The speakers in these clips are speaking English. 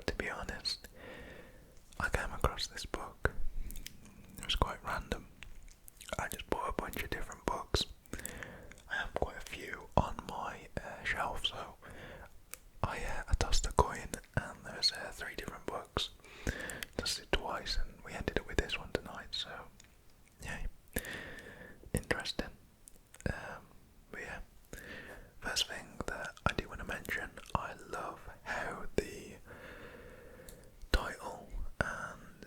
to be honest, I came across this book. It was quite random. I just bought a bunch of different books. I have quite a few on my shelf, so I tossed a coin and there's 3 different books. Tossed it twice and we ended up with this one tonight, so yeah, interesting. But yeah, first thing that I do want to mention, I love how the title and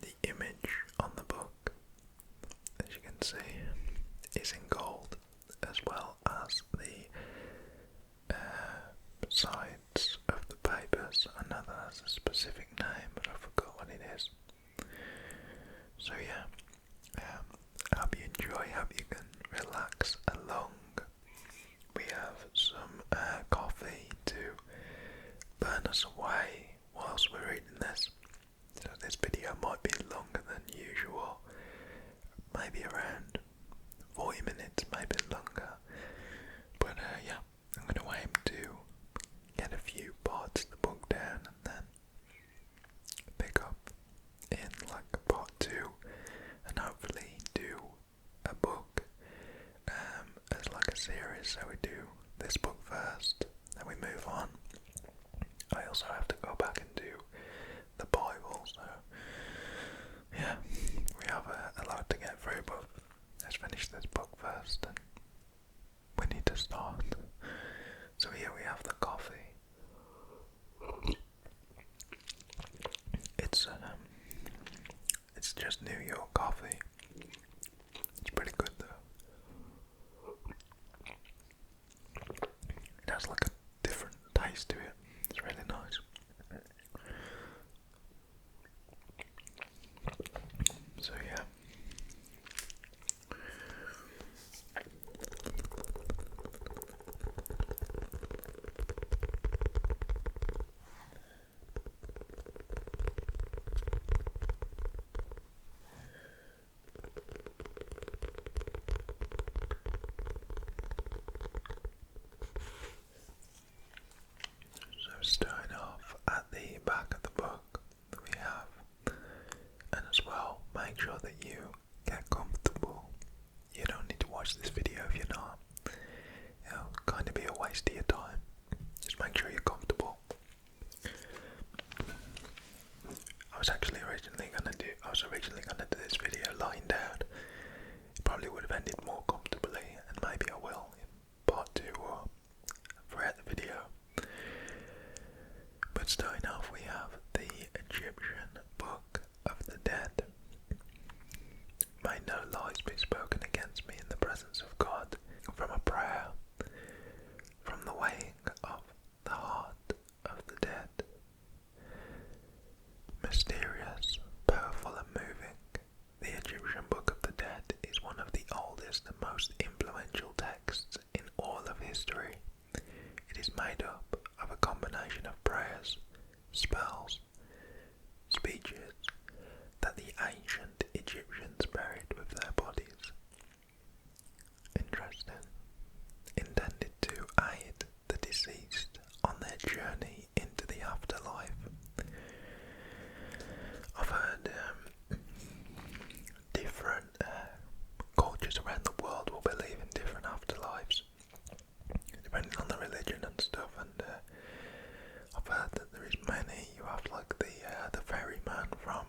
the image on the book, as you can see, is in gold, as well as the sides of the papers. I know that has a specific name, but I forgot what it is. So yeah, I hope you enjoy, hope you can relax along. We have some coffee to burn us away whilst we're reading this. So this video might be longer than usual, maybe around 40 minutes, maybe longer. But yeah, I'm going to aim to get a few parts of the book down and then pick up in like part 2 and hopefully do a book as like a series. So we do this book first, then we move on. I also have to go back and do the Bible, so yeah, we have a lot to get through, but let's finish this book first and we need to start. So here we have the coffee. It's just New York coffee. It's pretty good though. It has like a different taste to it. It's really nice. So yeah. So starting off at the back of the book, we have, and as well, make sure that you get comfortable. You don't need to watch this video if you're not. It'll kind of be a waste of your time. Just make sure you're comfortable. I was originally gonna do this video lying down. It probably would have ended more comfortably, and maybe I will in part 2 or throughout the video. But starting off, we have the Egyptian Book of the Dead. May no lies be spoken against me in the presence of God, from a prayer, from the weighing of the heart of the dead. Mysterious, powerful and moving, the Egyptian Book of the Dead is one of the oldest and most influential texts in all of history. It is made up of a combination of prayers, spells, speeches that the ancient Egyptians buried with their bodies. Interesting. Intended to aid the deceased on their journey into the afterlife. I've heard different cultures around the world will believe in different afterlives, depending on the religion and stuff, and I've heard that there is many. You have like the ferryman from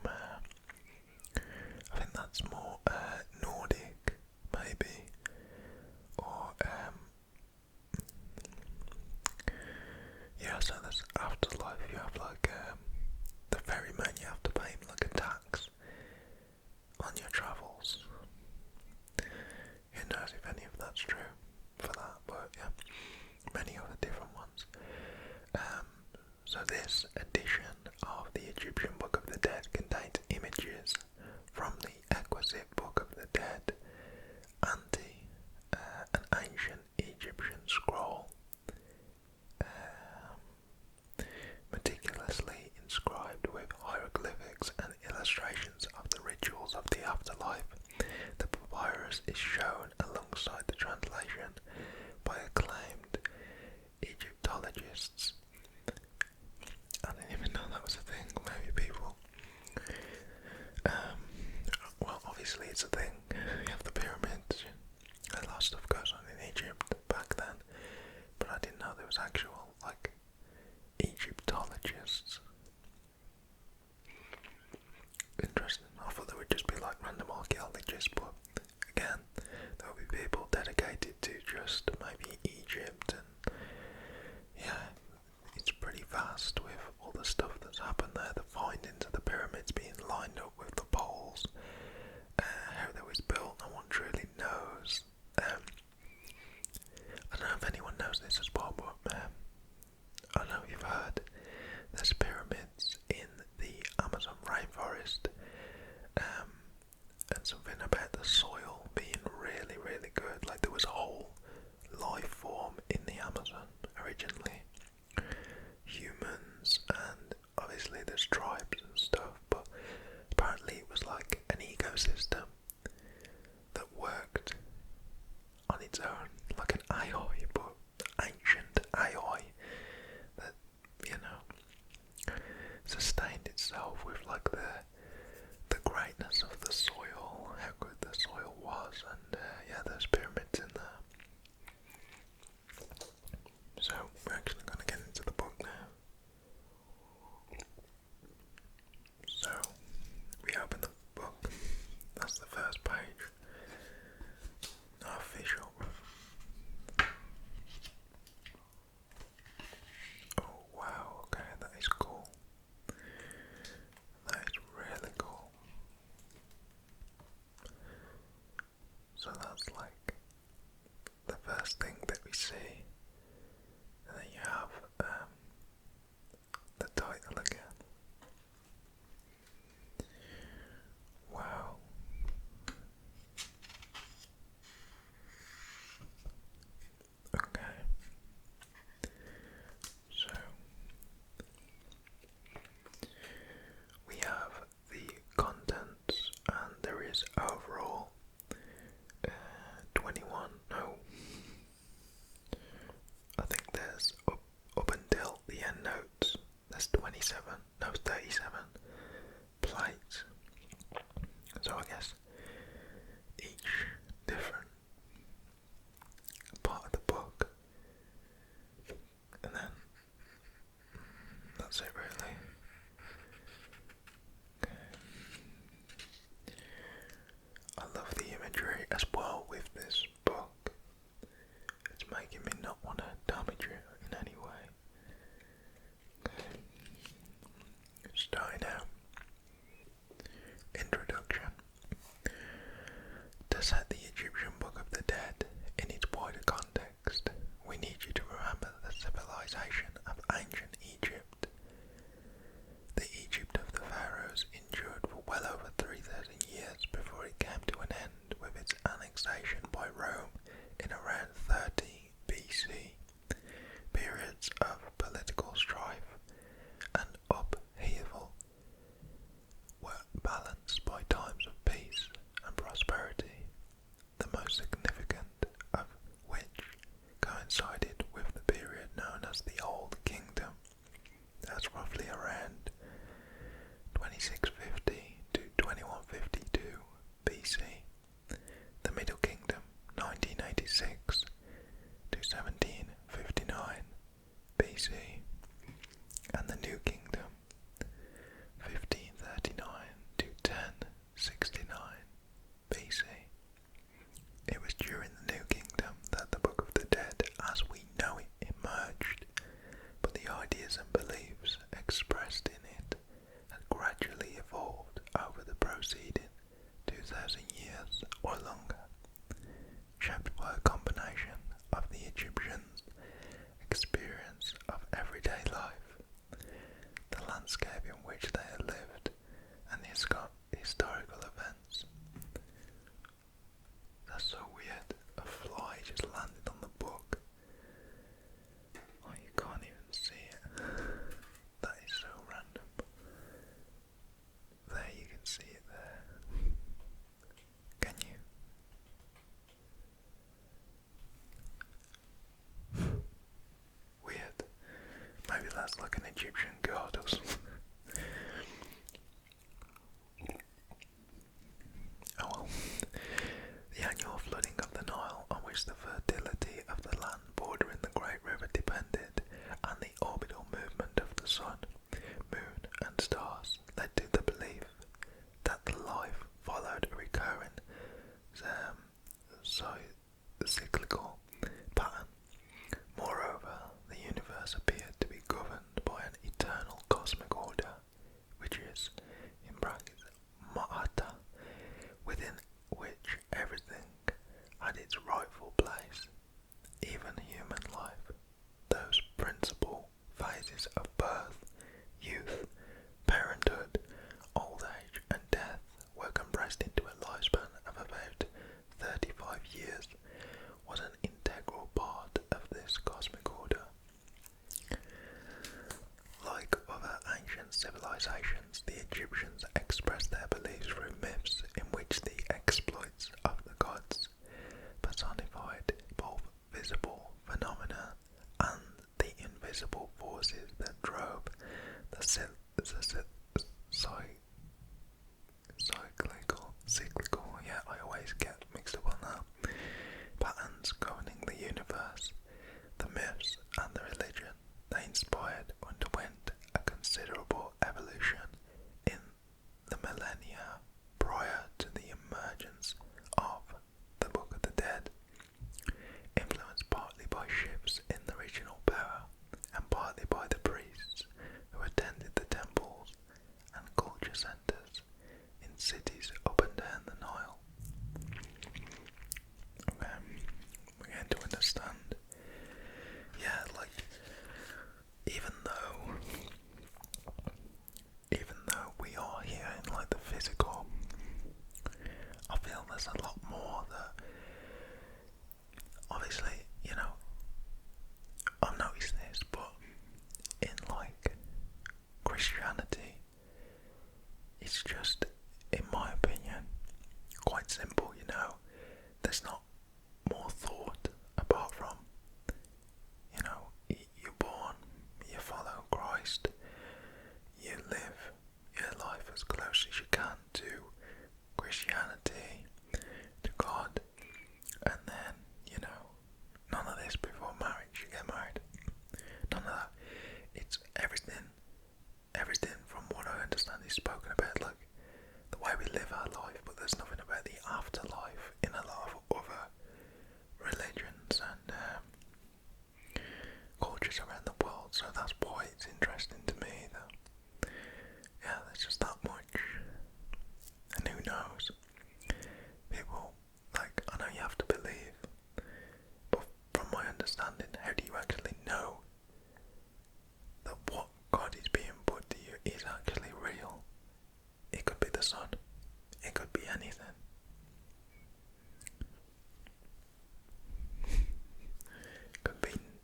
I think that's more Nordic, maybe, or yeah. So there's afterlife. You have like the ferryman. You have to pay him like a tax on your travels. Who knows if any of that's true for that, but yeah, many other different ones. So this edition of the Egyptian Book of the Dead contains images from the exquisite Book of the Dead, an ancient Egyptian scroll, meticulously inscribed with hieroglyphics and illustrations of the rituals of the afterlife. The papyrus is shown alongside the translation by acclaimed Egyptologists. obsessed with all the stuff that's happened there, the findings of the pyramids being lined up with the poles, how they was built. No one truly knows. I don't know if anyone knows this as well, but I don't know if you've heard, there's pyramids in the Amazon rainforest, and something about the soil being really, really good. Like there was a whole life form in the Amazon originally, humans, and obviously there's tribes and stuff, but apparently it was like an ecosystem that worked on its own, like an AI, but ancient AI that, sustained itself with like the greatness of the soil, how good the soil was, and there's pyramids in there. So we're actually going to get into the book now. So we open the book. That's the first page. Official. Oh wow, okay, that is cool. That is really cool. So that's like the first thing that we see. And then you have the title again. Wow. Okay. So we have the contents, and there is overall 21. No, I think there's up until the end notes. There's 27. No, 37 plates. So I guess each different part of the book, and then that's it really. Okay. I love the imagery as well with this book. It's making me not want to damage it in any way. Okay. Starting out. Introduction. To set the Egyptian Book of the Dead in its wider context, we need you to remember the civilization of ancient Egypt. The Egypt of the pharaohs endured for well over 3,000 years before it came to an end with its annexation by Rome in around 30 BC. Periods of political strife and upheaval were balanced by times of peace and prosperity, the most significant of which coincided with the period known as the Old Kingdom. That's roughly around 2650 to 2152 BC. The Middle Kingdom, 1986 to 1759 BC. And the New Kingdom, 1539 to 1069 BC. It was during the New Kingdom that the Book of the Dead as we know it emerged, but the ideas and beliefs expressed in it had gradually evolved over the preceding 2,000 years or longer, shaped by a combination of the Egyptians' experience of everyday life, the landscape in which they had lived, and the historical events. That's so weird. A fly just landed on the book. Oh, you can't even see it. That is so random. There, you can see it there. Can you? Weird. Maybe that's like an Egyptian god or something. Oh well. The annual flooding of the Nile, on which the fertility of the land bordering the Great River depended, and the orbital movement of the sun, moon, and stars, led to the belief that the life followed a recurring cyclical pattern. Moreover, the universe appeared to be governed by an civilizations, the Egyptians expressed their beliefs through myths in which the exploits of the gods personified both visible phenomena and the invisible forces that drove the cyclical, yeah, I always get mixed up on that, patterns governing the universe. The myths and the religion they inspired underwent a considerable evolution in the millennia prior to the emergence of the Book of the Dead, influenced partly by shifts in the regional power and partly by the priests who attended the temples and culture centres in cities up and down the Nile. Okay, we're going to understand, yeah, like, even though we are here in like the physical, I feel there's a lot more that, obviously, you know, I've noticed this, but in like Christianity, it's just, in my opinion, quite simple, you know. There's not more thought apart from, you know, you're born, you follow Christ, you live your life as close as you can to Christianity, to God, and then, you know, none of this before marriage, you get married, none of that. It's everything from what I understand is spoken about, like the way we live our life, but there's nothing about the afterlife in a lot of other religions and cultures around the world, so that's why it's interesting to me that, yeah, there's just that much, and who knows, people, like, I know you have to believe, but from my understanding, how do you actually know that what God is being put to you is actually real? It could be the sun, it could be anything.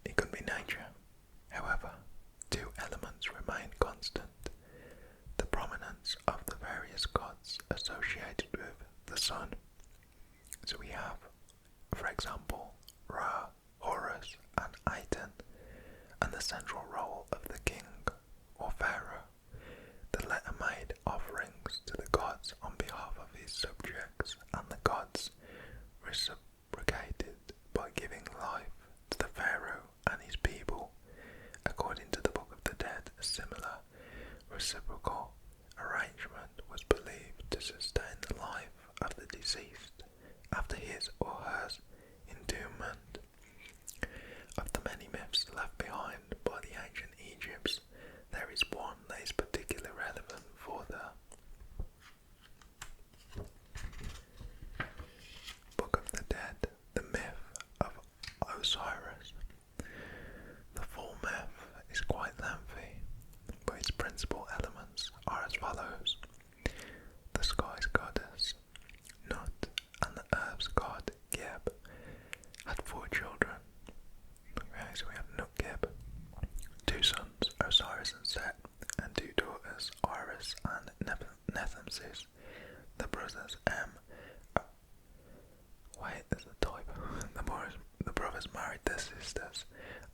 It could be nature. However, two elements remain constant: the prominence of the various gods associated with the sun. So we have, for example, Ra, Horus, and Aten, and the central role of the king or pharaoh. The latter made offerings to the gods on behalf of his subjects, and the gods reciprocated by giving life to the pharaoh and his people. According to the Book of the Dead, a similar reciprocal arrangement was believed to sustain the life of the deceased after his or her entombment. Of the many myths left behind by the ancient Egypts, there is one that is particularly relevant for the Book of the Dead, the myth of Osiris. The full myth is quite lengthy, but its principal elements are as follows. The sky's goddess, Nut, and the earth's god, Geb, had 4 children. Okay, so we have Nut, Geb, 2 sons, Osiris and Set, and 2 daughters, Iris and Nethemsis. The brothers there's a typo. The brothers married their sisters.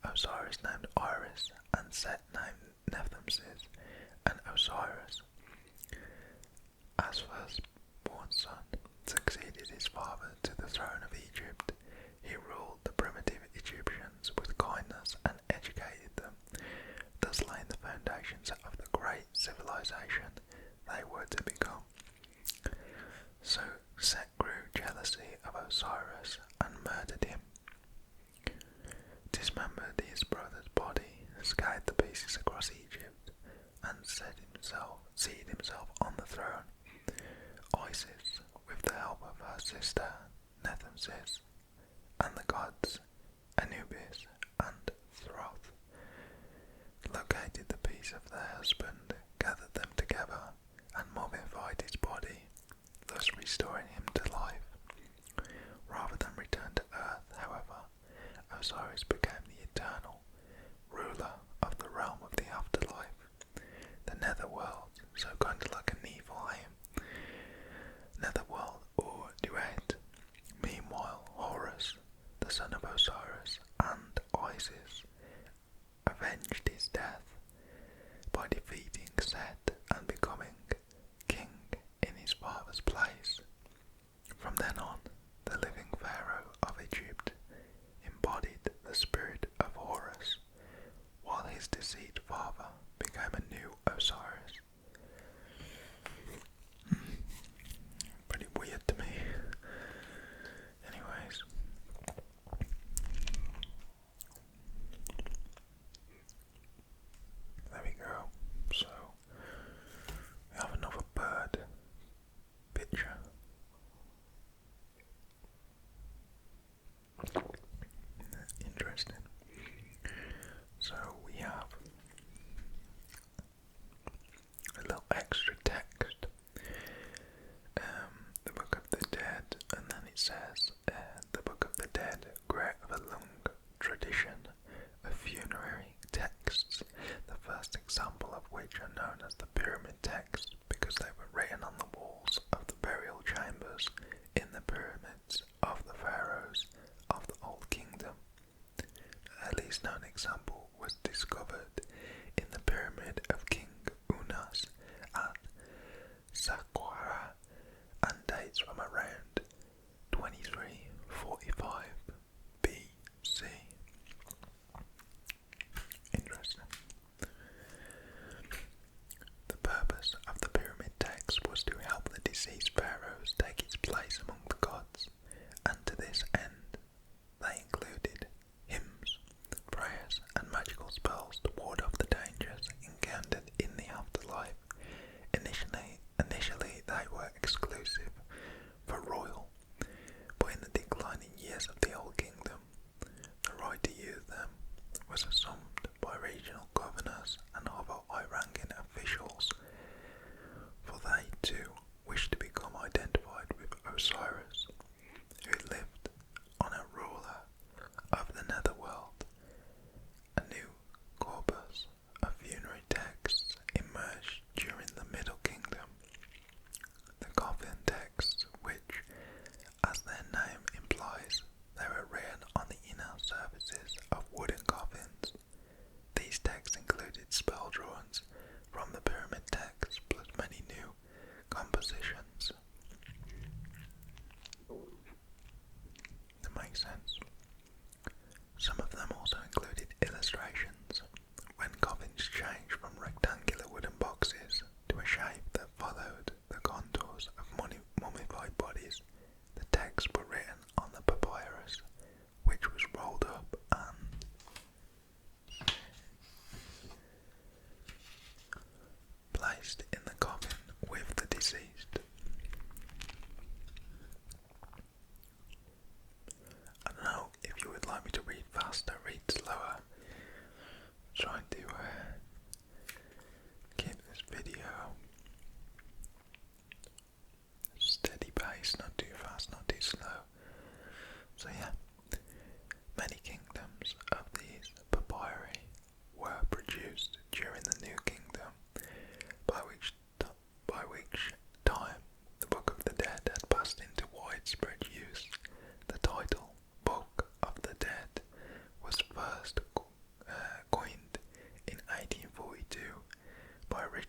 Osiris named Iris, and Set named Nethemsis, and Osiris, as firstborn son, succeeded his father to the throne of Egypt. He ruled the primitive Egyptians with kindness and educated them, thus laying the foundations of the great civilization they were to become. So Set grew jealousy of Osiris and murdered him, dismembered his brother's body, scattered the pieces across Egypt, and seated himself on the throne. Isis, with the help of her sister Nethemsis, and the gods Anubis and Thoth, located the piece of their husband, gathered them together, and mummified his body, thus restoring him to life. Rather than return to earth, however, Osiris became the eternal ruler of the realm of the afterlife, the netherworld,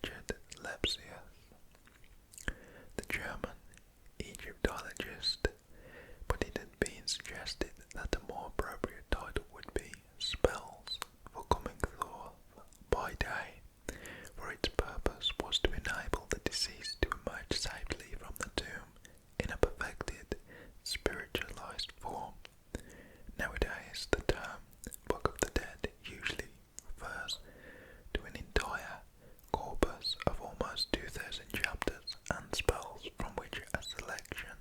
Richard Lepsius, the German Egyptologist, but it had been suggested that the more appropriate title would be Spells for Coming Forth by Day, for its purpose was to enable the deceased to emerge safely from the tomb in a perfected, spiritualized form. Nowadays, the term Book of the Dead usually refers to an entire corpus of almost 2,000 chapters and spells from which a selection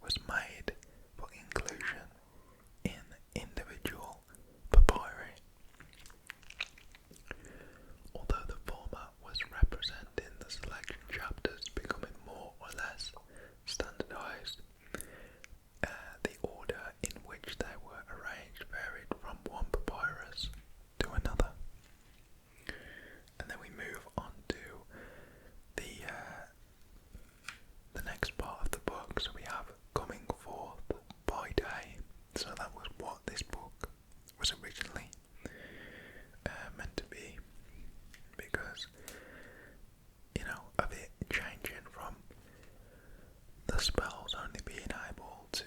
was made for inclusion in individual papyri. Although the former was representing the selection chapters becoming more or less standardized, the order in which they were arranged varied from one papyrus to another. And then we move on to the next part of the book. So we have Coming Forth by Day. So that was what this book was originally meant to be, because, you know, of it changing from the spells only being able to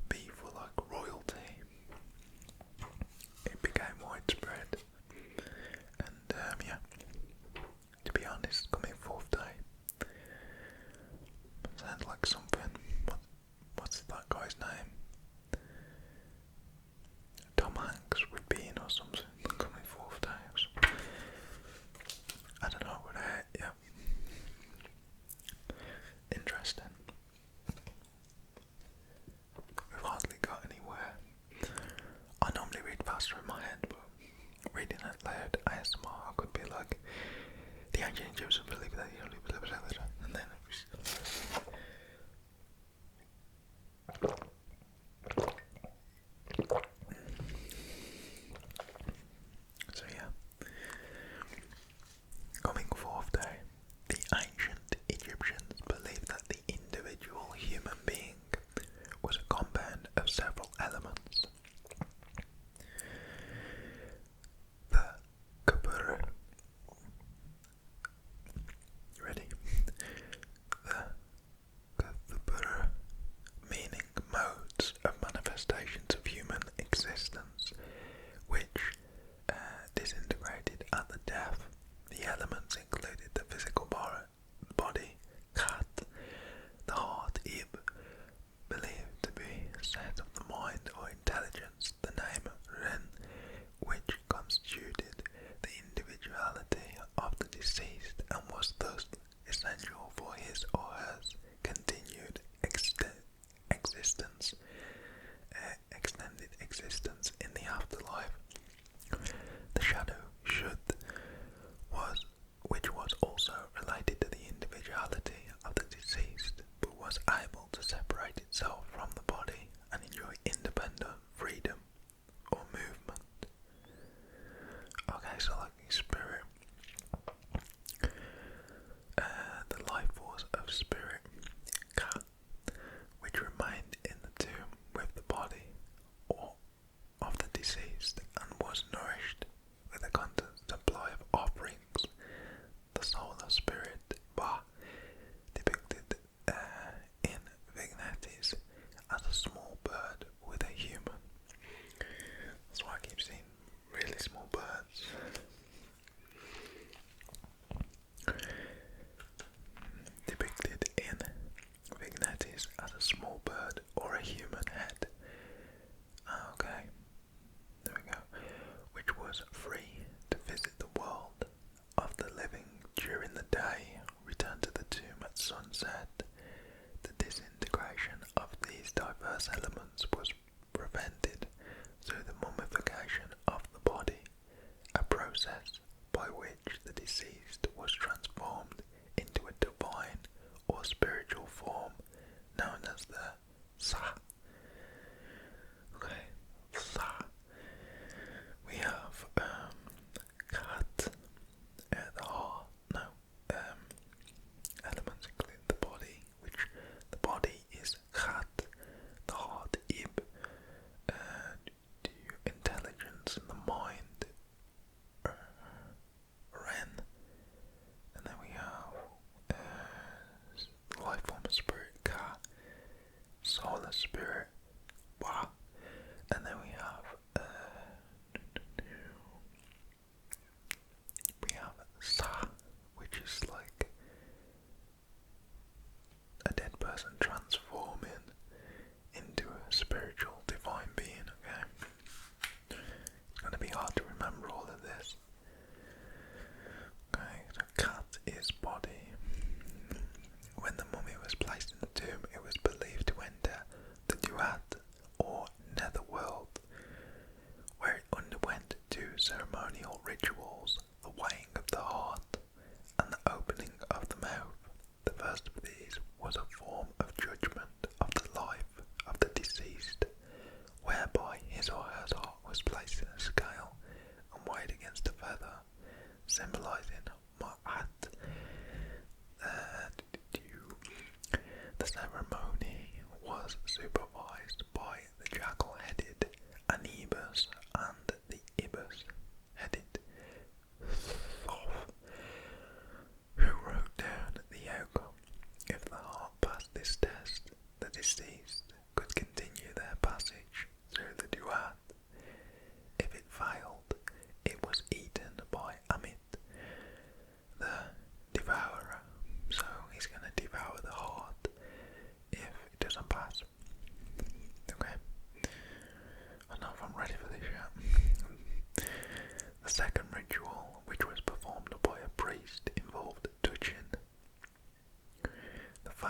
be for like royalty, it became widespread. And yeah, to be honest, Coming Forth Day sounds like something. What's that guy's name? Tom Hanks would be in or something. Coming Forth Day. I don't know, but yeah, interesting. We've hardly got anywhere. I normally read faster in my head, but reading it loud, ASMR, I could be like, the ancient Egyptians believe that, and then so yeah. Coming Forth Day. The ancient Egyptians believed that the individual human being was a compound of several elements. The Kabur. You ready? The Kabur, meaning modes of manifestations of human existence, which disintegrated at the death. The elements included the physical body, Khat, the heart, Ib, believed to be a set of the mind or intelligence, the name Ren, which constituted the individuality of the deceased and was thus essential for his or hers continued existence, extended existence in the afterlife. The shadow Shud which was also related to the individuality of the deceased, but was able to separate itself from the body and enjoy independent freedom or movement. Okay, so like spirit, the life force of spirit, Ka, which remained in the tomb with the body or of the deceased and was nourished with a constant supply of offerings. The solar spirit, Ba, depicted in vignettes as a small bird with a human. That's why I keep seeing really small birds. Depicted in vignettes as a small bird or a human head. Okay, there we go. Which was free to visit the world of the living during the day, return to the tomb at sunset. The disintegration of these diverse elements was prevented through the mummification of the body, a process by which the deceased was transformed into a divine or spiritual form known as the Sa. Okay, Sa. We have Khat, the heart, elements include the body, which the body is Khat, the heart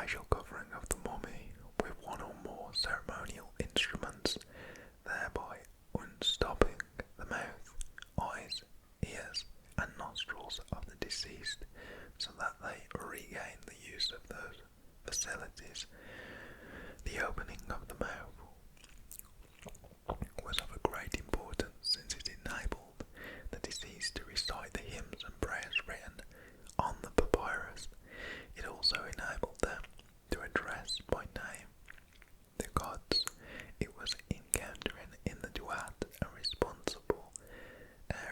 facial covering of the mummy with one or more ceremonial instruments, thereby unstopping the mouth, eyes, ears, and nostrils of the deceased so that they regain the use of those facilities. The opening of the mouth was of a great importance since it enabled the deceased to recite the hymns and prayers written on the papyrus. It also enabled them to address by name the gods it was encountering in the duat and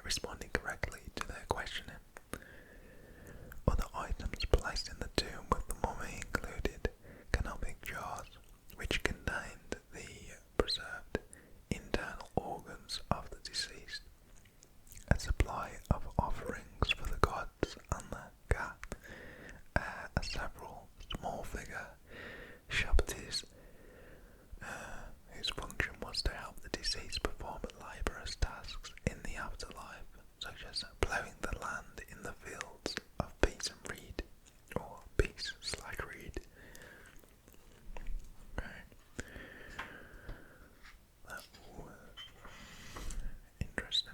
responding correctly to their questioning. Other items placed in the tomb with the mummy included canopic jars, which contained the preserved internal organs of the deceased, a supply of offerings for the gods and the cat, several small figure shabtis, whose function was to help the deceased perform laborious tasks in the afterlife, such as ploughing the land in the fields of peace and reed, or peace/reed. Okay. That was interesting.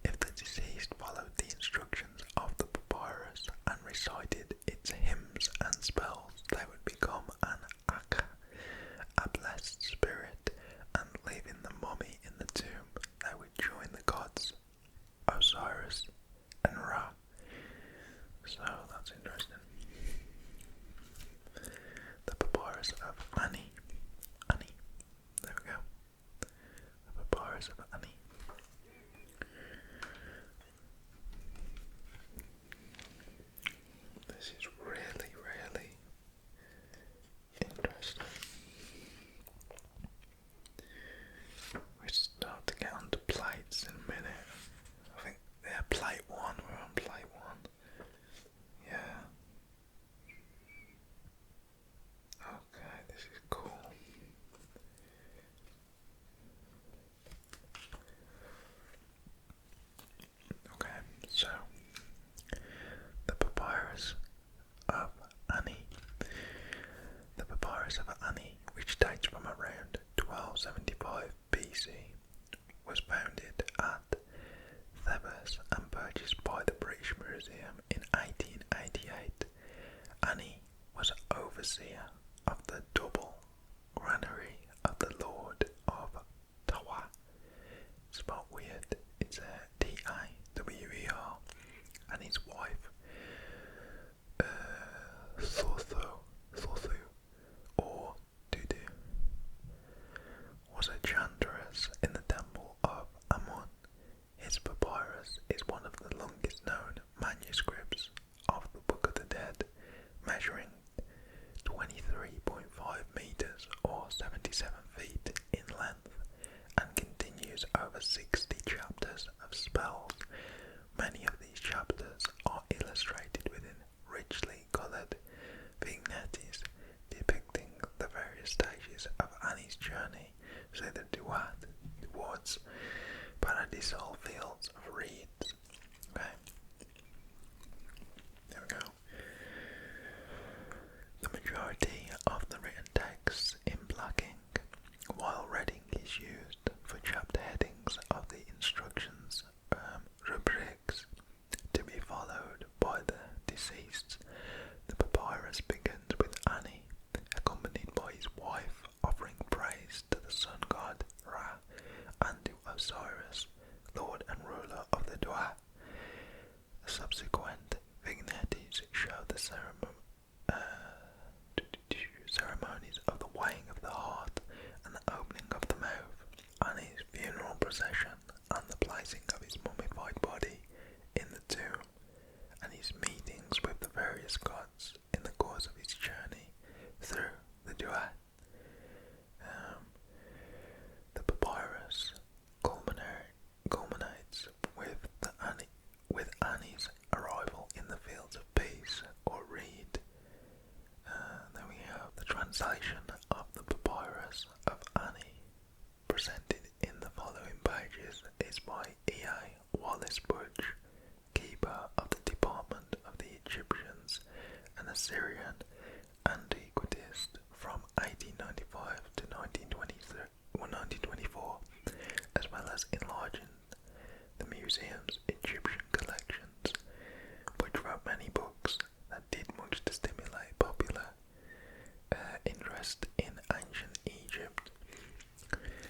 If the deceased followed the instructions of the papyrus and recited its hymns and spells, they would become an akka, a blessed spirit, and leaving the mummy in the tomb, they would join the gods Osiris and Ra. So that's interesting. The Papyrus of Ani. There we go. The Papyrus of Ani. This is really, really interesting. We start to get onto plates in a minute. I think, yeah, plate 1, we're on plate 1. Yeah. Okay, this is cool. Okay, so the Papyrus of Ani. The Papyrus of Ani, which dates from around 1275 BC, was founded at Thebes and purchased by the British Museum in 1888. Ani was overseer of the double granary of the Lord of Tawa. It's spelled weird. It's a Tiwer, and his wife Thothu or Dudu was a chantress in the temple of Amun. His papyrus is one of the longest known manuscripts of the Book of the Dead, measuring 23.5 meters or 77 feet in length, and continues over 60 chapters of spells. Many of these chapters are illustrated within richly coloured vignettes depicting the various stages of Annie's journey through the duat towards paradisal fields of reeds. Okay, there we go. The majority of the written texts in black ink, while red ink is used for chapter headings of the instructions, rubrics to be followed by the deceased. The papyrus begins with Ani, accompanied by his wife, offering praise to the sun god Ra and to Osiris, lord and ruler of the Assyrian antiquitist from 1895 to 1924, as well as enlarging the museum's Egyptian collections, which wrote many books that did much to stimulate popular interest in ancient Egypt.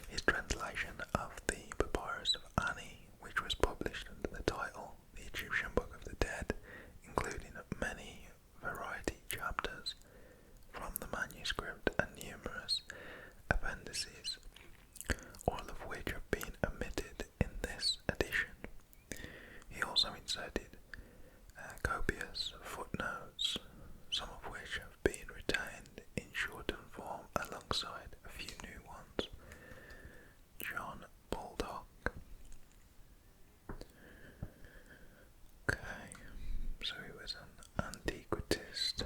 His translation of the Papyrus of Ani, which was published under the title The Egyptian Book of the Dead, including many variety chapters from the manuscript and numerous appendices, all of which have been omitted in this edition. He also inserted copious footnotes, some of which have been retained in shortened form alongside a few new ones. John Baldock. Okay, so he was an antiquitist.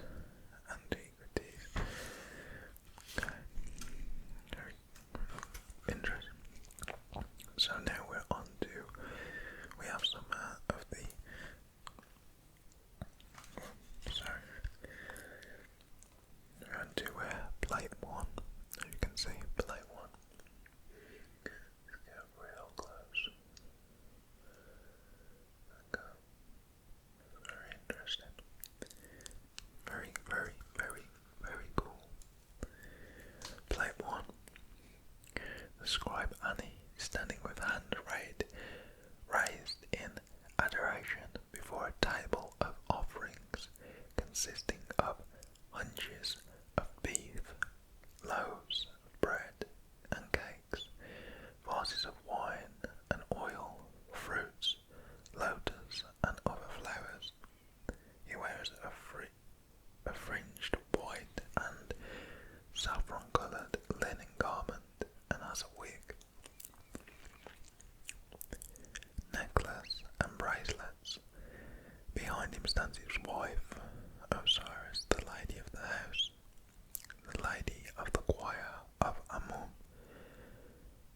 Okay, very interesting. So now we're on to, we have some of the, sorry, we're on to plate 1, as you can see, plate 1. Let's get real close. Okay. Very interesting. Very, very, very, very cool. Plate 1. The scribe Ani, standing with hand raised in adoration before a table of offerings consisting of hunches of beef, loaves of bread and cakes, vases of wine and oil, fruits, lotus and other flowers. He wears a fringed white and saffron-coloured linen garment and has a wig. Necklace and bracelets. Behind him stands his wife, Osiris, the lady of the house, the lady of the choir of Amun,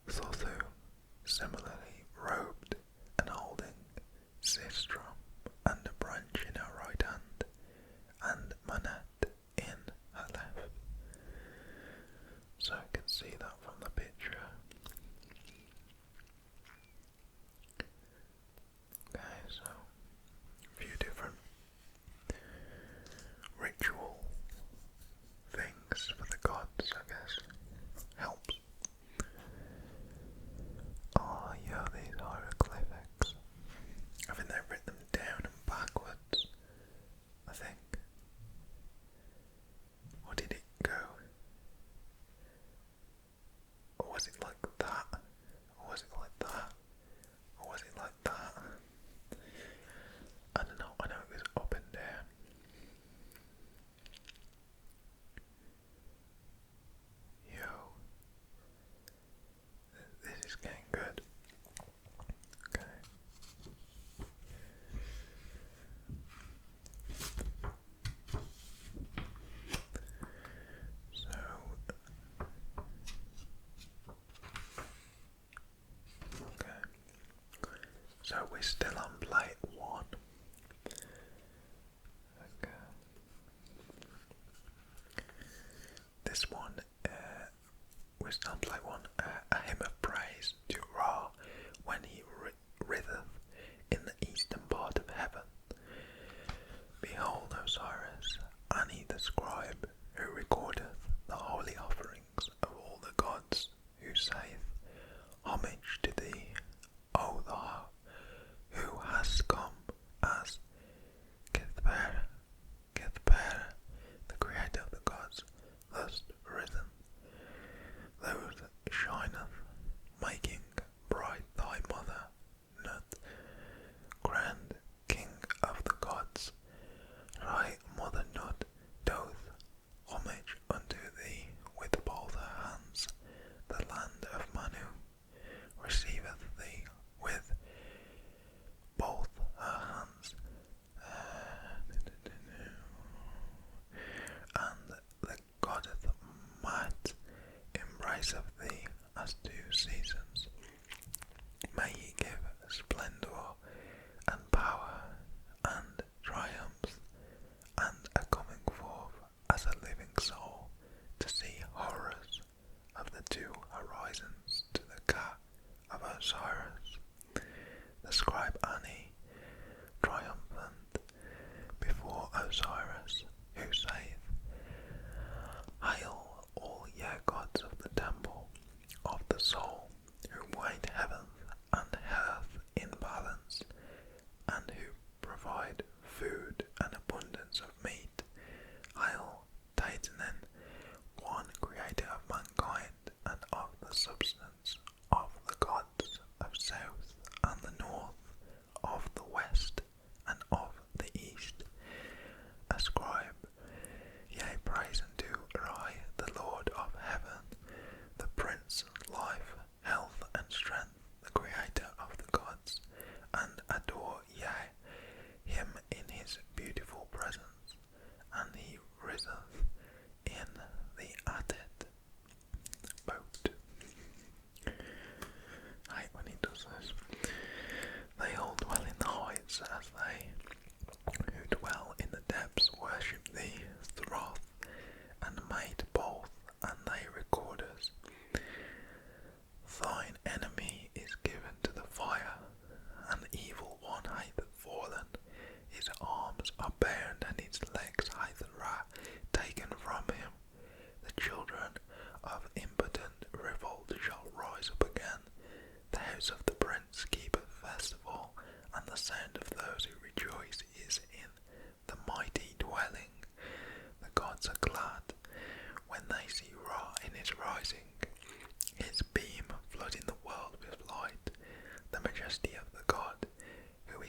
Thothu, similarly robed and holding sistrum and a branch in her right hand, and Manat in her left. So I can see that from the picture. Okay, so a few different ritual things for the gods, I guess. Helps. Oh yeah, these hieroglyphics. I think they've written them down and backwards, I think. Or did it go? Or was it like that? Or was it like that? Or was it like that? I don't know, I know it was up and down. Yo. This is getting good. Okay. So okay. So we're still on plate 1. Okay. This one, we're still on plate 1. A hymn of praise to Ra when he writheth in the eastern part of heaven. Behold Osiris, Ani the scribe, who recordeth the holy offerings of all the gods, who saith, Homage to thee, O thou, who hast come as Kethper, the creator of the gods, thus risen. Those shine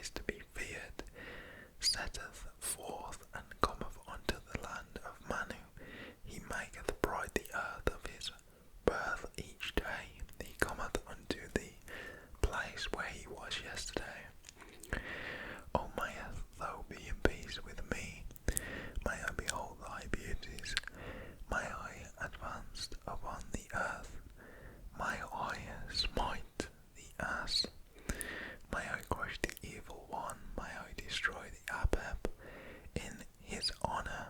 is to be feared, setteth forth and cometh unto the land of Manu. He maketh bright the earth of his birth each day. He cometh unto the place where he was yesterday. O mayest thou be in peace with me, may I behold thy beauties, may I advance upon the earth, may I smite the ass, may I crush the evil one, may I destroy the Abeb in his honour,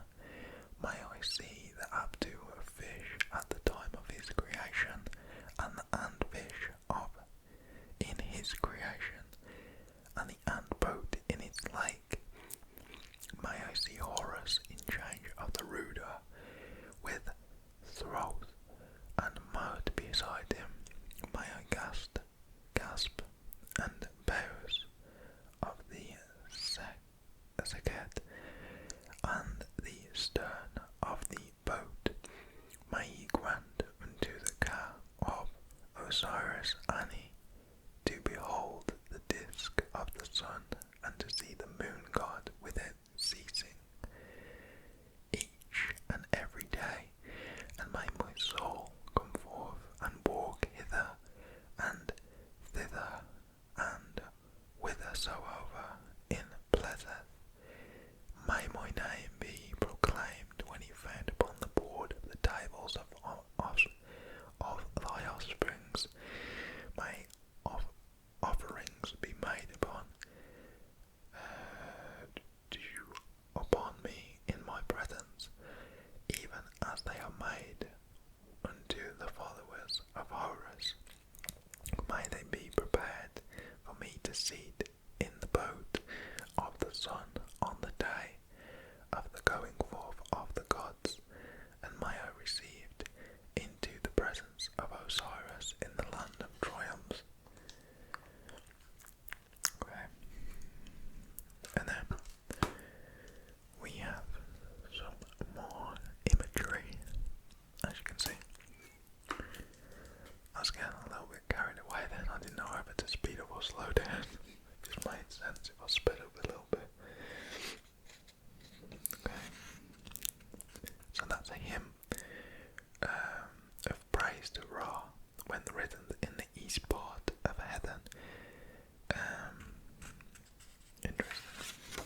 may I see the Abdu of fish at the time of his creation, and the antfish of in his creation, and the ant boat in its lake. May I see Horus in change of the ruder, with throat and mouth beside him. May I gasp and bows of the Seket, and the stern of the boat. May he grant unto the car of Osiris Ani to behold the disk of the sun, and to see the moon god without ceasing, each and every day, and may my soul come forth and walk hither and thither and whithersoever in pleasure. May my name be proclaimed when he found upon the board of the tables of thy offsprings. May offerings be made upon me in my presence, even as they are made unto the followers of Horus. May they be prepared for me to seat in the boat of the sun on the day of the going forth of the gods, and may I received into the presence of Osiris in the land of triumphs. Okay. And then we have some more imagery, as you can see. I was getting a little bit carried away then. I didn't know whether to speed up or slow down. It just made sense if I sped up a little bit. Okay. So that's a hymn of praise to Ra when written in the east part of heaven. Interesting.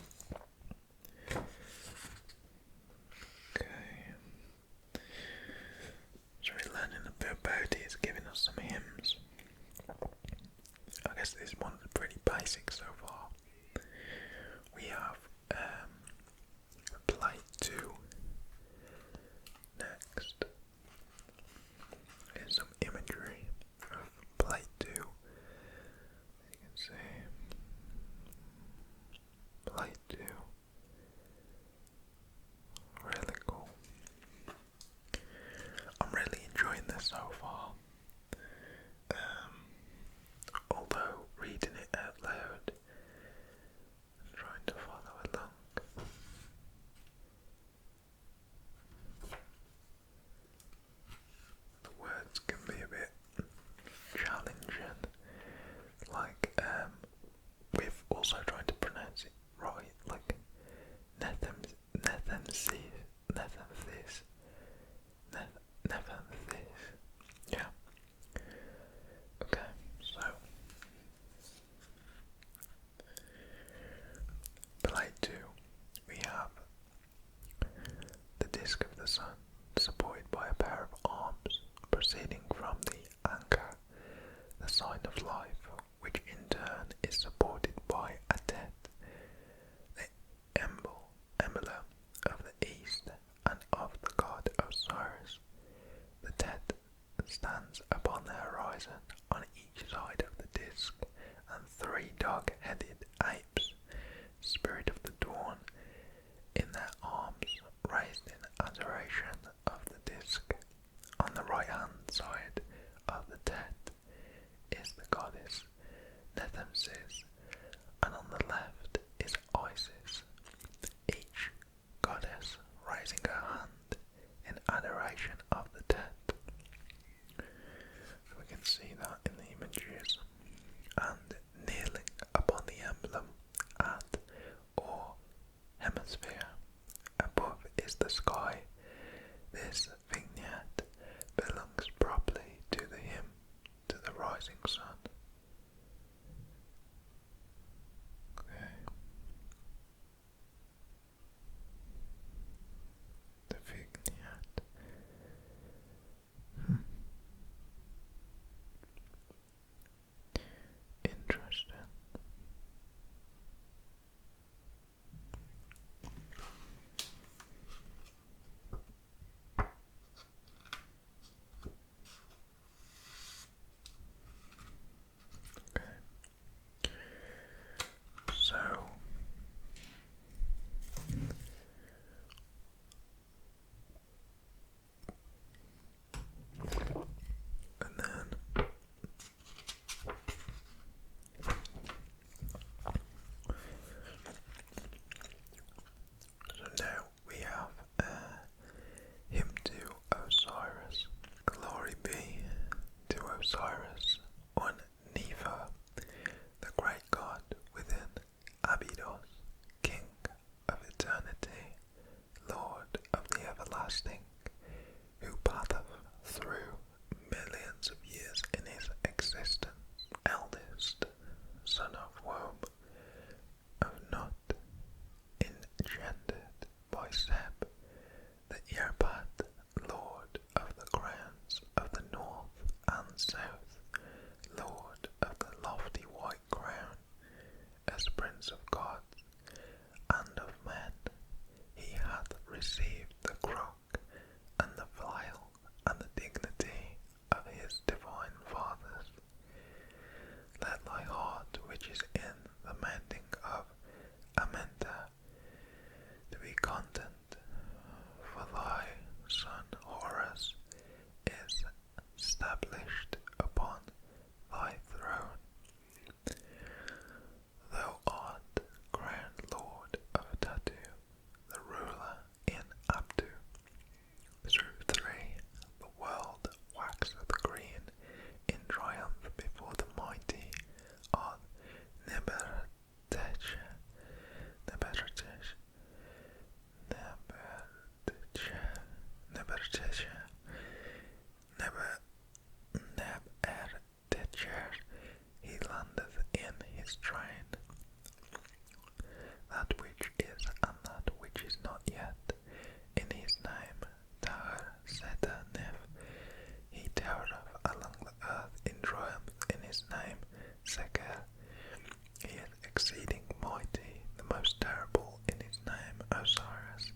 most terrible in his name Osiris.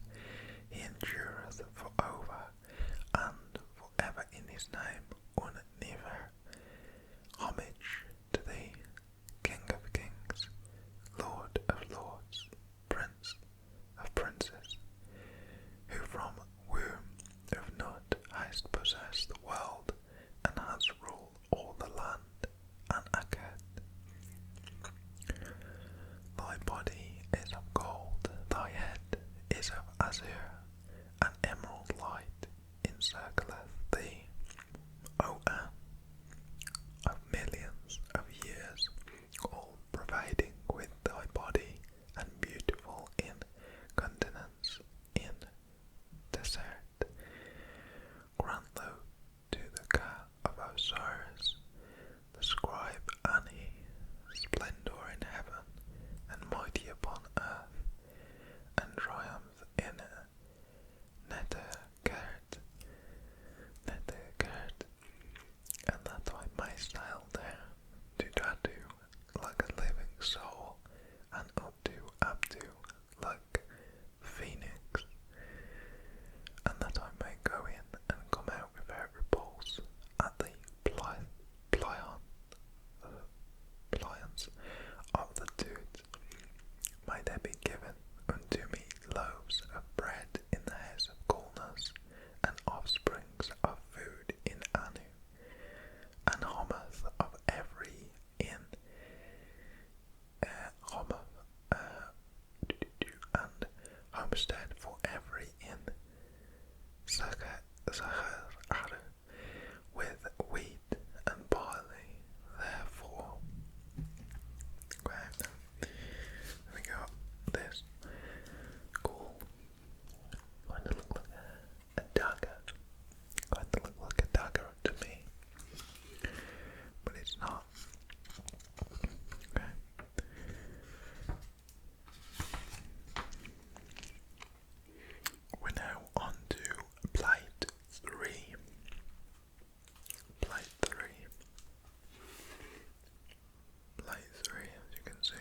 He endureth for over and forever in his name Never. Homage to thee, King of kings, Lord of lords, Prince of princes, who from womb of Nut hast possessed the world and hast ruled all the land and Akkad. Thy body is of gold, thy head is of azure, an emerald light encircleth thee, O An, of millions of years, all pervading with thy body, and beautiful in continence, in desert. Grant thou to the Ka of Osiris, the scribe Ani, splendor in heaven, and mighty upon earth, and triumph in Nethergert, and that I may sail there to Datu like a living soul, and up to Abdu like Phoenix, and that I may go in and come out without repulse at the pliance of the tooth. May there be given unto me loaves of bread in the house of coolness, and offsprings of food in Anu, and hometh of every in and homestead for every in Zachar with wheat and barley. Therefore, then we got this cool, going to look like a dagger, going to look like a dagger to me, but it's not. Okay. We're now on to plate 3. Plate 3. Plate 3, as you can see.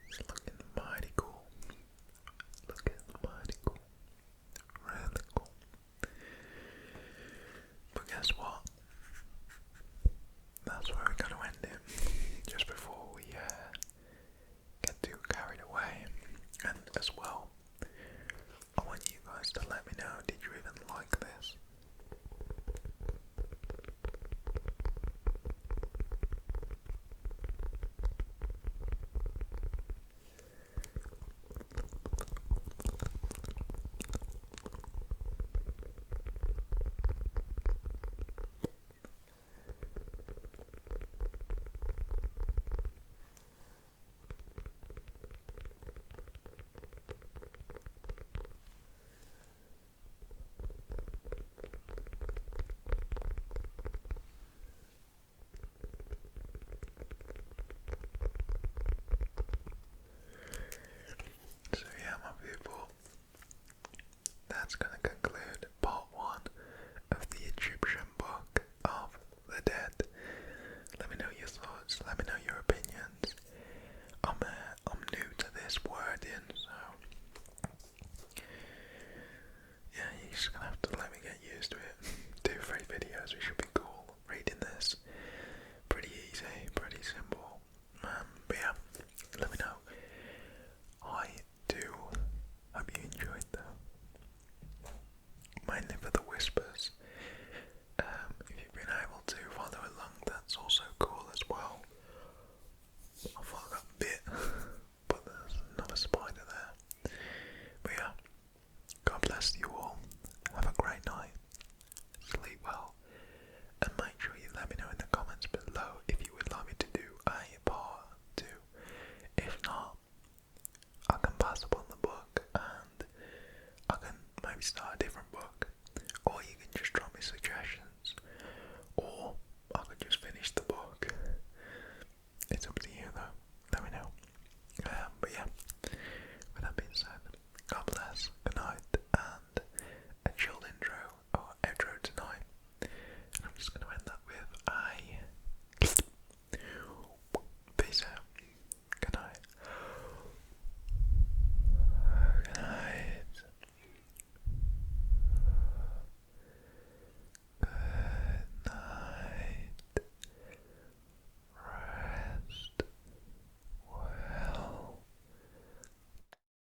It's looking mighty cool. Looking mighty cool. Really cool. But guess what? That's where we're going to end it. Just before we get too carried away. And as well, I want you guys to let me know, did you even like this? So yeah, my